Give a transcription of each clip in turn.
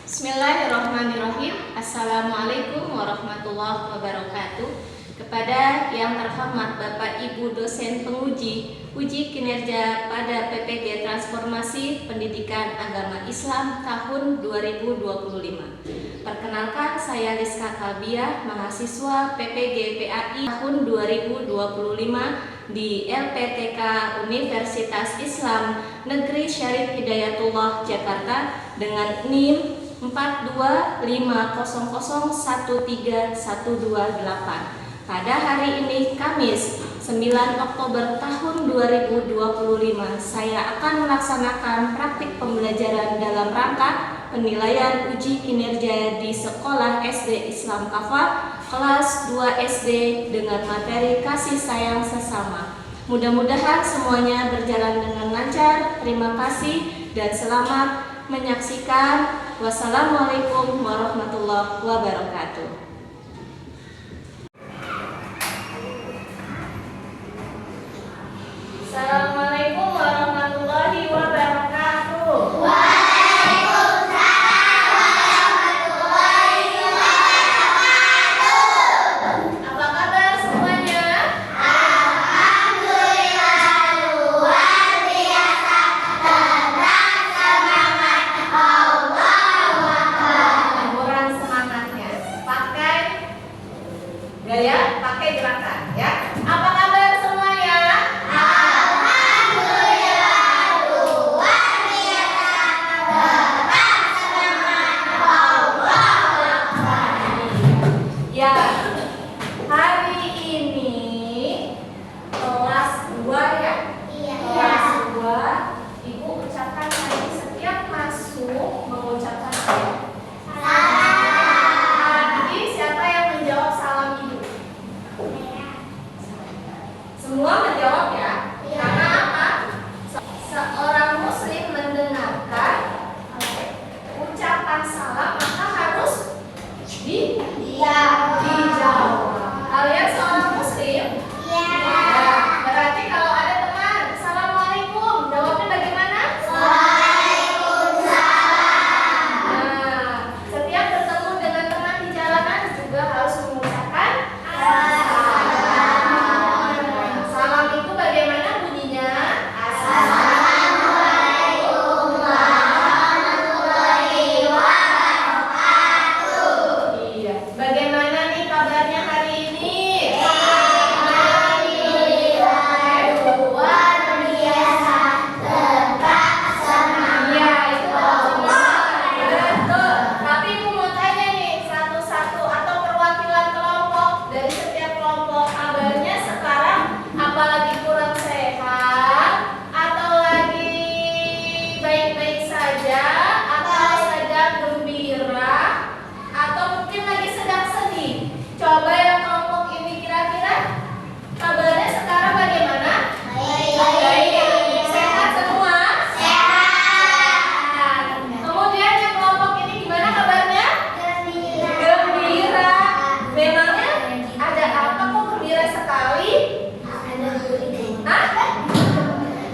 Bismillahirrahmanirrahim. Assalamualaikum warahmatullahi wabarakatuh. Kepada yang terhormat Bapak Ibu dosen penguji uji kinerja pada PPG Transformasi Pendidikan Agama Islam tahun 2025. Perkenalkan, saya Rizka Kalbiah, mahasiswa PPG PAI tahun 2025 di LPTK Universitas Islam Negeri Syarif Hidayatullah Jakarta dengan NIM 42500131228. Pada hari ini Kamis 9 Oktober tahun 2025, saya akan melaksanakan praktik pembelajaran dalam rangka penilaian uji kinerja di Sekolah SD Islam Kafah kelas 2 SD dengan materi kasih sayang sesama. Mudah-mudahan semuanya berjalan dengan lancar. Terima kasih dan selamat menyaksikan. Wassalamualaikum warahmatullahi wabarakatuh. Assalamualaikum warahmatullahi wabarakatuh. Waalaikumsalam warahmatullahi wabarakatuh. Apa kabar semuanya? Alhamdulillah luar biasa, tetap semangat, Allahu Akbar. Kurang semangatnya. Pakai gaya, pakai gerakan ya. Apa kabar semuanya? Alhamdulillah luar biasa, tetap semangat, Allahu Akbar. Ya, hari ini kelas 2 ya. Iya. Kelas 2, Ibu ucapkan tadi setiap masuk mengucapkan salam. Nanti siapa yang menjawab salam Ibu? Semua menjawab ya. Iya. Karena apa? Seorang muslim mendengarkan ucapan salam maka harus dijawab. Kalian seorang muslim? Iya. Ya, berarti kalau ada teman, Assalamualaikum, jawabnya bagaimana? Waalaikumsalam. Nah, setiap bertemu dengan teman di jalanan juga harus mengucapkan salam itu bagaimana bunyinya? Assalamualaikum warahmatullahi wabarakatuh. Iya. Bagaimana nih kabarnya hari ini? Alhamdulillah luar biasa, tetap semangat. Iya, itu betul. Tapi Ibu mau tanya nih satu-satu atau perwakilan kelompok dari setiap kelompok, kabarnya sekarang apalagi kurang sehat atau lagi baik-baik saja atau sedang gembira atau mungkin lagi sedang sedih? Coba yang kelompok ini kira-kira kabarnya sekarang bagaimana? Baik. Sehat semua? Sehat. Kemudian yang kelompok ini gimana kabarnya? Gembira. Memangnya ada apa kok gembira sekali? Hah?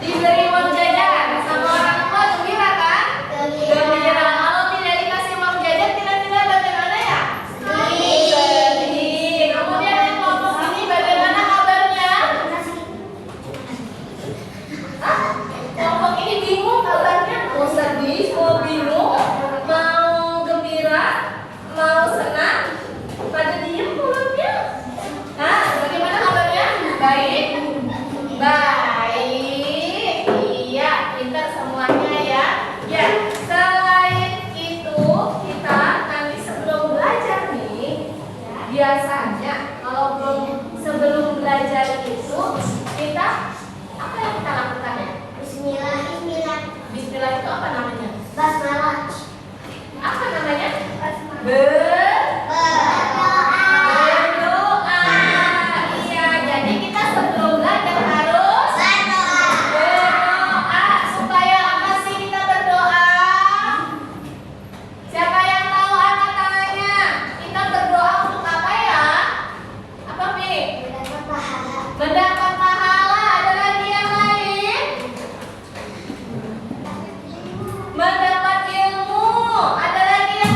Diberi uang jajan sama orang tua, gembira kan? Gembira. Kalau tidak dikasih uang jajan kira-kira bagaimana ya? Sedih. Kemudian yang kelompok ini bagaimana kabarnya? Hah? Kelompok ini bingung kabarnya. Mau sedih, mau bingung, mau gembira, mau senang, pada diem mulutnya. Hah? Bagaimana kabarnya? Baik? Baik. Iya, pintar semuanya ya. Ya, selain itu kita nanti sebelum belajar nih, biasanya kalau sebelum belajar itu kita apa yang kita lakukan ya? Bismillah. Bismillah itu apa namanya? Basmalah. Apa namanya? Berdoa. Berdoa. Iya, jadi kita sebelum belajar harus berdoa. Supaya apa sih kita berdoa? Siapa yang tahu angkat tangannya? Kita berdoa untuk apa ya? Apa, Mi? Mendapat pahala. Mendapat pahala. Ada lagi yang lain? Mendapat ilmu. Ada lagi yang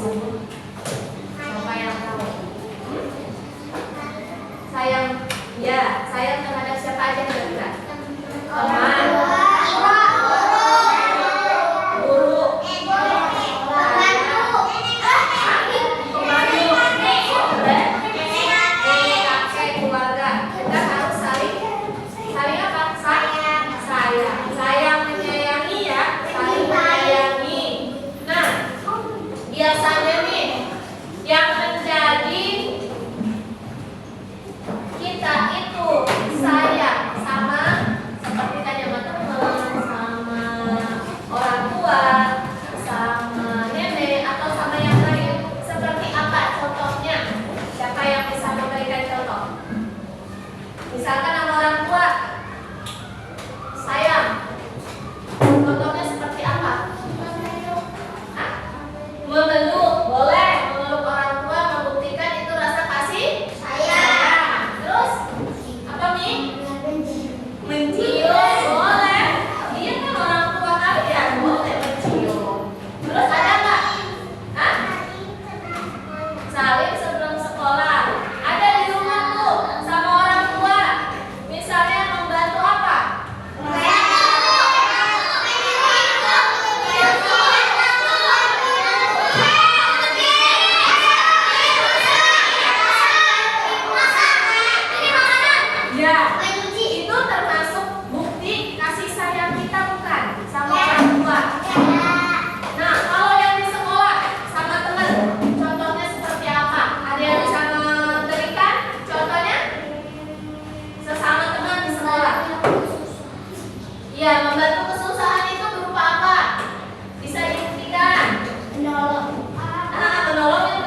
disebut? Siapa yang tahu? Sayang, ya, sayang terhadap siapa aja kira-kira? Teman, guru, kakek, keluarga. Kita harus saling apa? Sayang menyayangi ya, saling menyayangi. Nah, biasanya nih yang menjadi kita itu sayang sama seperti tadi sama teman, sama orang tua, sama nenek atau sama yang lain. Seperti apa contohnya? Siapa yang bisa memberikan contoh? Misalkan sama orang tua sayang, contohnya seperti apa? Hah? Memeluk, boleh. Memeluk orang tua membuktikan itu rasa kasih sayang. Terus apa Mi? Mencium, boleh. Iya kan orang tua kalian boleh mencium. Terus ada nggak? Hah? Salim sebelum sekolah. Ada di rumah tuh sama orang tua. Misalnya membantu apa? Ya, itu termasuk bukti kasih sayang kita bukan? Sama orang tua. Nah, kalau yang di sekolah sama teman, contohnya seperti apa? Ada yang bisa memberikan contohnya? Sesama teman di sekolah. Iya, membantu kesusahan itu berupa apa? Bisa dibuktikan. Menolong itu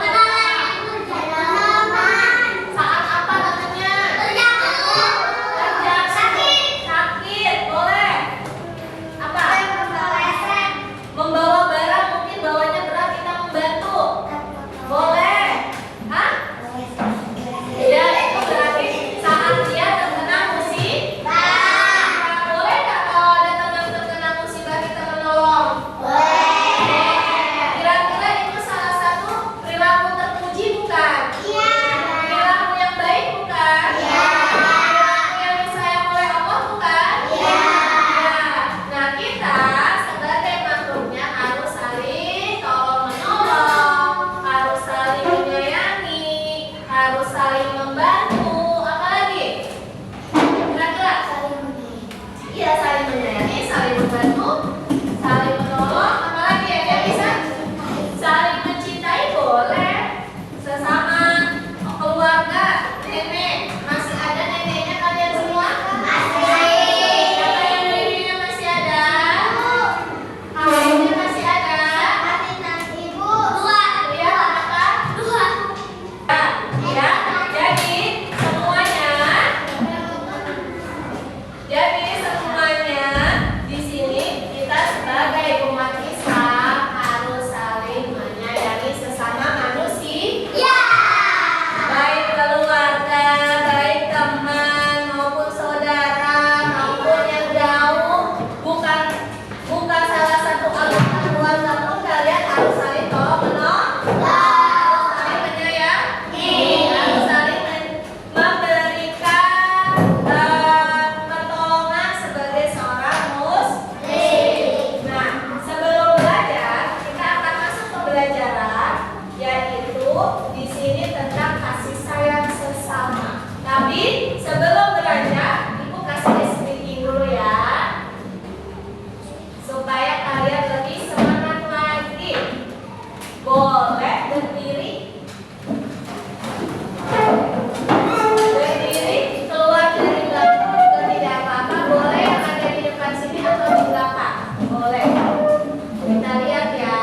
apa? Saat apa namanya? Kerja sakit, boleh. Apa? Membawa barang, mungkin bawanya berat, kita membantu. Boleh. Hah? Ya, itu berarti saat dia terkena musibah. Boleh nggak kalau ada teman terkena musibah kita menolong? Kira-kira itu salah satu perilaku terpuji bukan? Perilaku yang baik bukan? Perilaku yang disayang oleh Allah bukan? Ya. Nah, kita sebagai makhluknya harus saling tolong menolong, harus saling menyayangi, harus saling membantu. Apa lagi? Kira-kira? Iya, saling menyayangi, saling membantu, saling menolong. Apa lagi yang bisa? Saling mencintai boleh. Sesama keluarga, nenek. Masih ada neneknya kalian semua? Siapa yang neneknya masih ada? Neneknya masih ada? Iya, apa? Ya, jadi semuanya di sini kita sebagai umat Islam harus saling menyayangi sesama manusia. Baik keluarga, baik teman maupun saudara maupun yang jauh, bukan salah satu anggota keluarga pun kalian harus saling tolong menolong, saling menyayangi, harus saling memberikan pertolongan sebagai seorang muslim. Nah, sebelum belajar kita akan masuk ke pembelajaran, yaitu di sini tentang kasih sayang sesama. Tapi sebelum belajar, Ibu kasih speaking dulu ya, supaya kalian lebih semangat lagi. Boleh berdiri, keluar dari bangku juga tidak apa-apa. Boleh yang ada di depan sini atau di belakang, boleh. Kita lihat ya.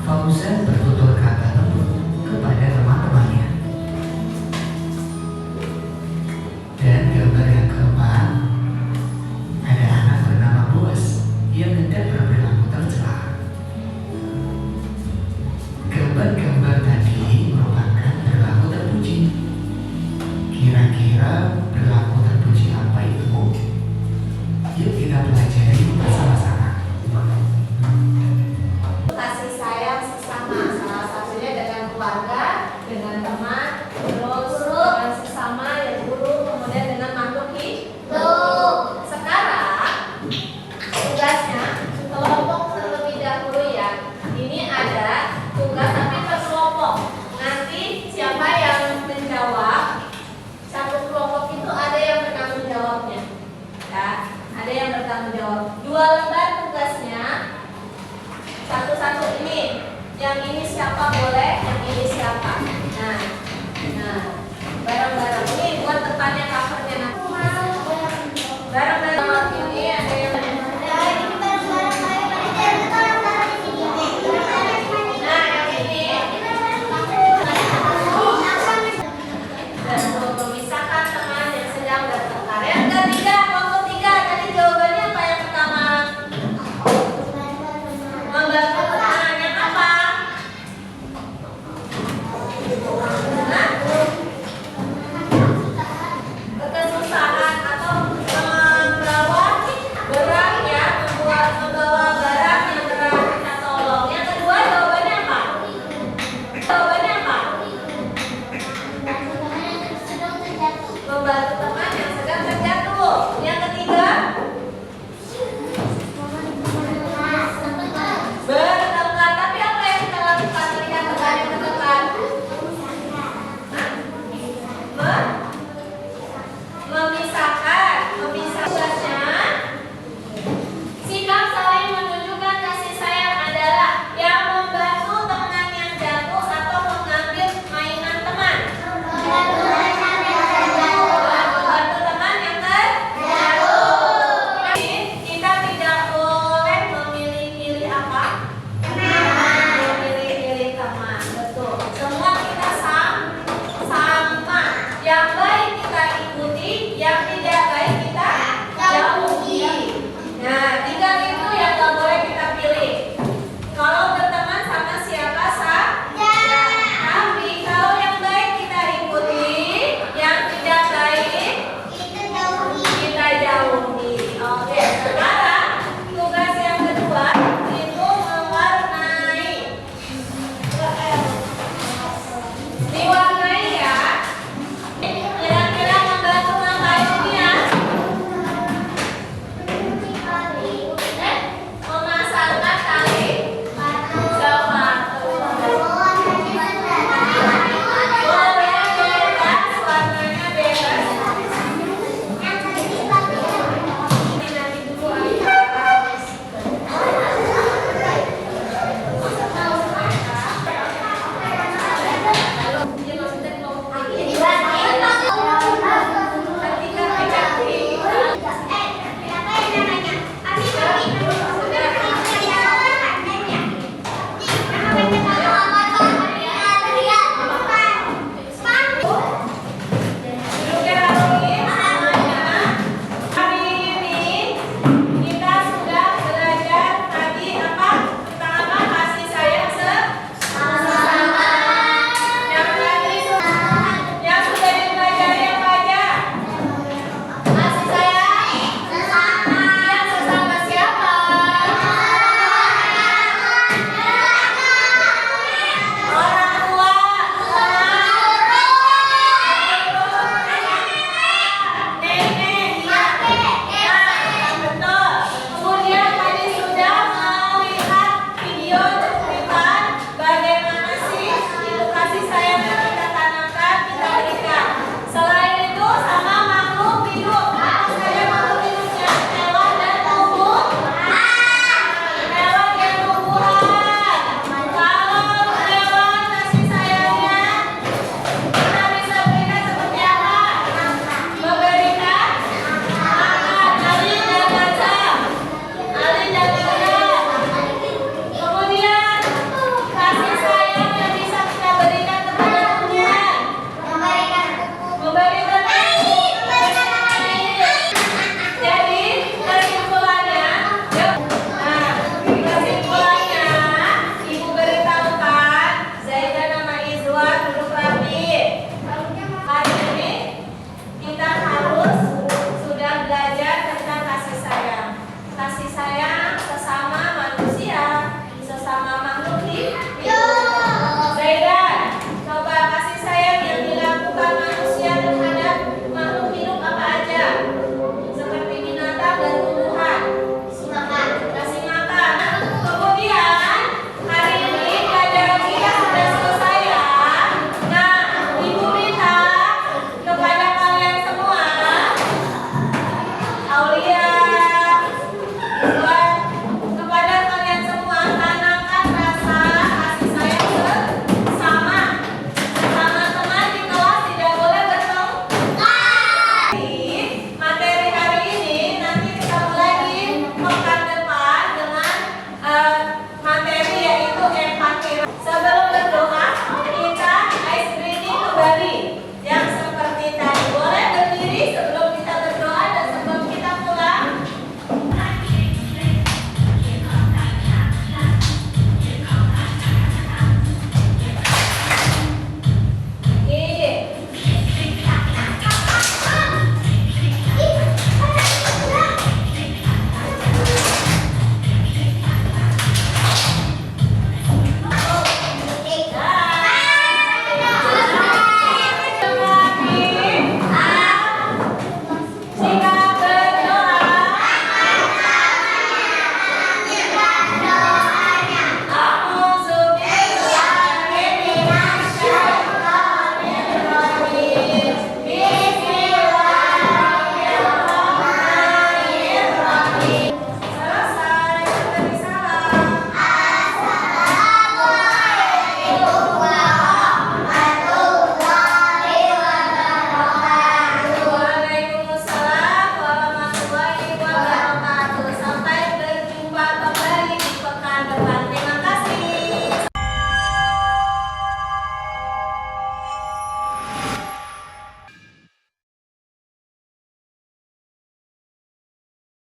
Fauzan bertutur kata lembut kepada teman-temannya. Dan gambar yang keempat, ada anak bernama Boas yang hendak berperilaku tercela. Gambar-gambar tadi merupakan perilaku terpuji. Kira-kira perilaku terpuji apa itu? Yuk kita pelajari bersama-sama. Kasih sayang sesama. Yo